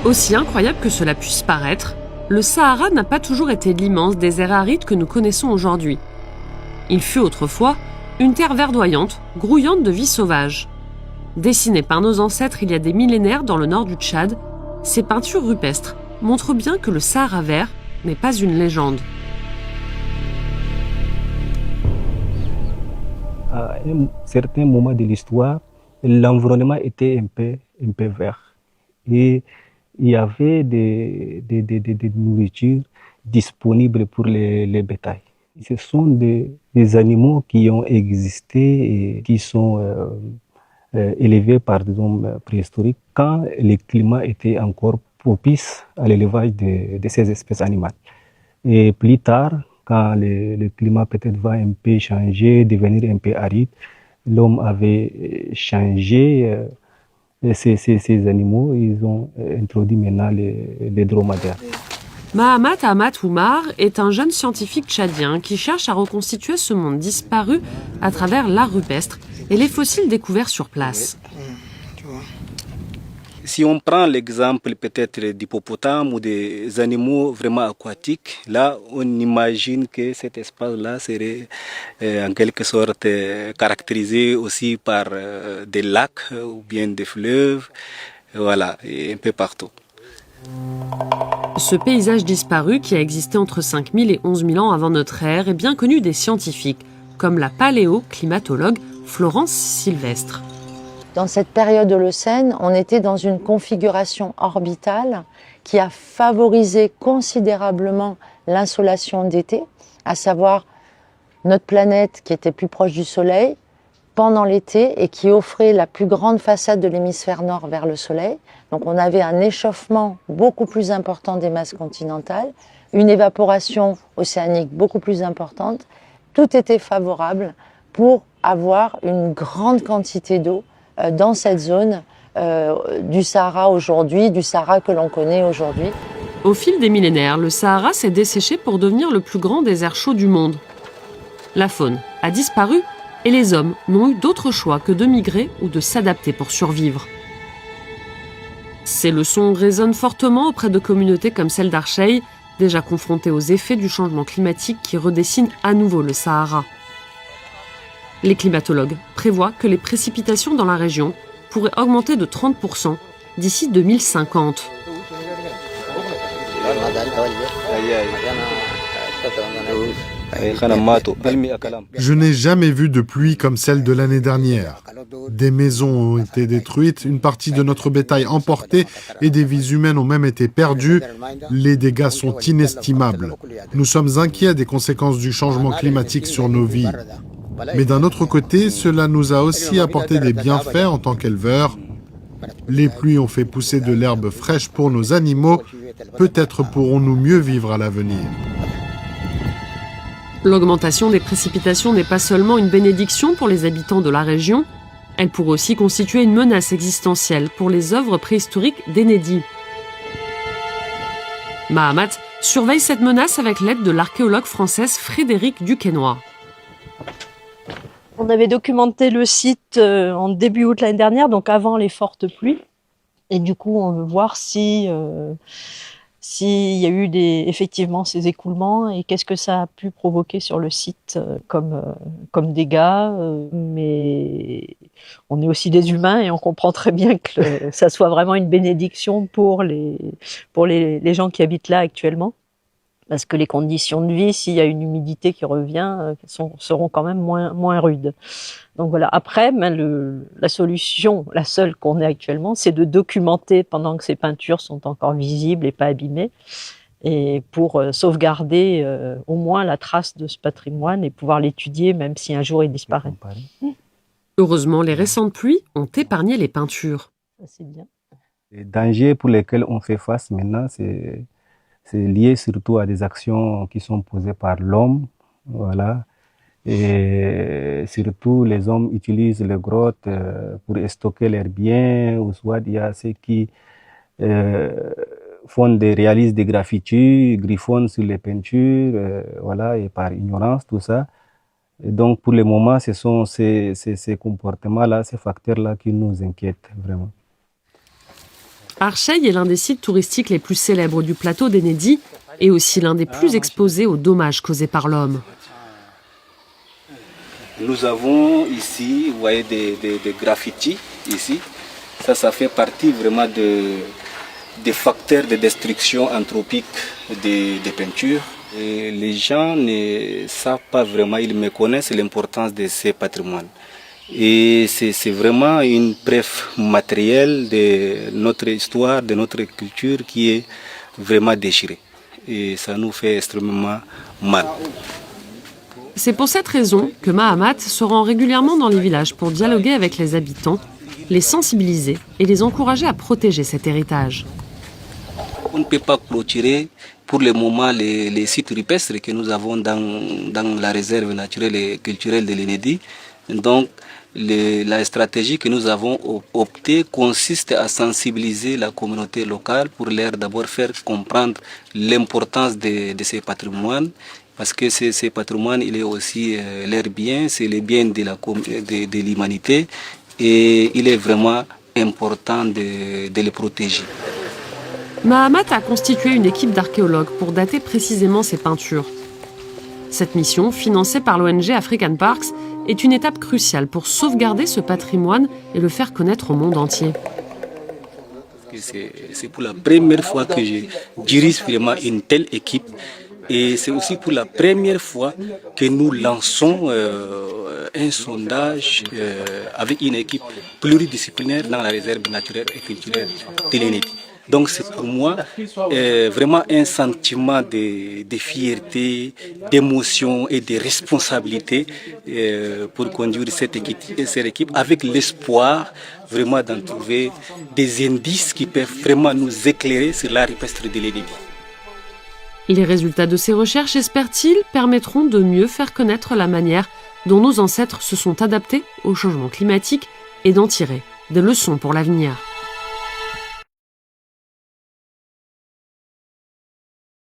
Aussi incroyable que cela puisse paraître, le Sahara n'a pas toujours été l'immense désert aride que nous connaissons aujourd'hui. Il fut autrefois une terre verdoyante, grouillante de vie sauvage. Dessinées par nos ancêtres il y a des millénaires dans le nord du Tchad, ces peintures rupestres montrent bien que le Sahara vert n'est pas une légende. À un certain moment de l'histoire, l'environnement était un peu vert. Et il y avait des nourritures disponibles pour les bétails. Ce sont des animaux qui ont existé et qui sont élevés par des hommes préhistoriques quand le climat était encore propice à l'élevage de ces espèces animales. Et plus tard, quand le climat peut-être va un peu changer, devenir un peu aride, l'homme avait changé ces animaux, ils ont introduit maintenant les dromadaires. Mahamat Ahmad Oumar est un jeune scientifique tchadien qui cherche à reconstituer ce monde disparu à travers l'art rupestre et les fossiles découverts sur place. Si on prend l'exemple peut-être d'hippopotames ou des animaux vraiment aquatiques, là on imagine que cet espace-là serait en quelque sorte caractérisé aussi par des lacs ou bien des fleuves, voilà, et un peu partout. Ce paysage disparu qui a existé entre 5000 et 11 000 ans avant notre ère est bien connu des scientifiques, comme la paléoclimatologue Florence Sylvestre. Dans cette période holocène, on était dans une configuration orbitale qui a favorisé considérablement l'insolation d'été, à savoir notre planète qui était plus proche du Soleil pendant l'été et qui offrait la plus grande façade de l'hémisphère nord vers le Soleil. Donc on avait un échauffement beaucoup plus important des masses continentales, une évaporation océanique beaucoup plus importante. Tout était favorable pour avoir une grande quantité d'eau dans cette zone du Sahara aujourd'hui, du Sahara que l'on connaît aujourd'hui. Au fil des millénaires, le Sahara s'est desséché pour devenir le plus grand désert chaud du monde. La faune a disparu et les hommes n'ont eu d'autre choix que de migrer ou de s'adapter pour survivre. Ces leçons résonnent fortement auprès de communautés comme celle d'Archeï, déjà confrontées aux effets du changement climatique qui redessine à nouveau le Sahara. Les climatologues prévoient que les précipitations dans la région pourraient augmenter de 30% d'ici 2050. Je n'ai jamais vu de pluie comme celle de l'année dernière. Des maisons ont été détruites, une partie de notre bétail emporté et des vies humaines ont même été perdues. Les dégâts sont inestimables. Nous sommes inquiets des conséquences du changement climatique sur nos vies. Mais d'un autre côté, cela nous a aussi apporté des bienfaits en tant qu'éleveurs. Les pluies ont fait pousser de l'herbe fraîche pour nos animaux. Peut-être pourrons-nous mieux vivre à l'avenir. L'augmentation des précipitations n'est pas seulement une bénédiction pour les habitants de la région, elle pourrait aussi constituer une menace existentielle pour les œuvres préhistoriques d'Enedi. Mahamat surveille cette menace avec l'aide de l'archéologue française Frédérique Duquesnoy. On avait documenté le site en début août l'année dernière, donc avant les fortes pluies. Et du coup, on veut voir s'il y a eu effectivement ces écoulements et qu'est-ce que ça a pu provoquer sur le site comme dégâts. Mais on est aussi des humains et on comprend très bien que ça soit vraiment une bénédiction pour les gens qui habitent là actuellement. Parce que les conditions de vie, s'il y a une humidité qui revient, seront quand même moins rudes. Donc voilà. Après, la solution, la seule qu'on ait actuellement, c'est de documenter pendant que ces peintures sont encore visibles et pas abîmées, et pour sauvegarder au moins la trace de ce patrimoine et pouvoir l'étudier même si un jour il disparaît. Heureusement, les récentes pluies ont épargné les peintures. Ça, c'est bien. Les dangers pour lesquels on fait face maintenant, c'est lié surtout à des actions qui sont posées par l'homme, voilà. Et surtout, les hommes utilisent les grottes pour stocker leurs biens, ou soit il y a ceux qui réalisent des graffitis, griffonnent sur les peintures, voilà, et par ignorance, tout ça. Et donc, pour le moment, ce sont ces comportements-là, ces facteurs-là qui nous inquiètent vraiment. Archeil est l'un des sites touristiques les plus célèbres du plateau d'Enedi et aussi l'un des plus exposés aux dommages causés par l'homme. Nous avons ici, vous voyez, des graffitis ici. Ça fait partie vraiment des facteurs de destruction anthropique des peintures. Et les gens ne savent pas vraiment, ils méconnaissent l'importance de ces patrimoines. Et c'est vraiment une preuve matérielle de notre histoire, de notre culture qui est vraiment déchirée. Et ça nous fait extrêmement mal. C'est pour cette raison que Mahamat se rend régulièrement dans les villages pour dialoguer avec les habitants, les sensibiliser et les encourager à protéger cet héritage. On ne peut pas clôturer pour le moment les sites rupestres que nous avons dans la réserve naturelle et culturelle de l'Enedi. Donc la stratégie que nous avons optée consiste à sensibiliser la communauté locale pour leur d'abord faire comprendre l'importance de ces patrimoines. Parce que ces patrimoines, il est aussi leur bien, c'est le bien de l'humanité et il est vraiment important de les protéger. Mahamat a constitué une équipe d'archéologues pour dater précisément ces peintures. Cette mission, financée par l'ONG African Parks, est une étape cruciale pour sauvegarder ce patrimoine et le faire connaître au monde entier. C'est pour la première fois que je dirige vraiment une telle équipe. Et c'est aussi pour la première fois que nous lançons un sondage avec une équipe pluridisciplinaire dans la réserve naturelle et culturelle de l'Enedi. Donc c'est pour moi vraiment un sentiment de fierté, d'émotion et de responsabilité pour conduire cette équipe avec l'espoir vraiment d'en trouver des indices qui peuvent vraiment nous éclairer sur l'art rupestre de l'Enedi. Les résultats de ces recherches, espèrent-ils, permettront de mieux faire connaître la manière dont nos ancêtres se sont adaptés au changement climatique et d'en tirer des leçons pour l'avenir.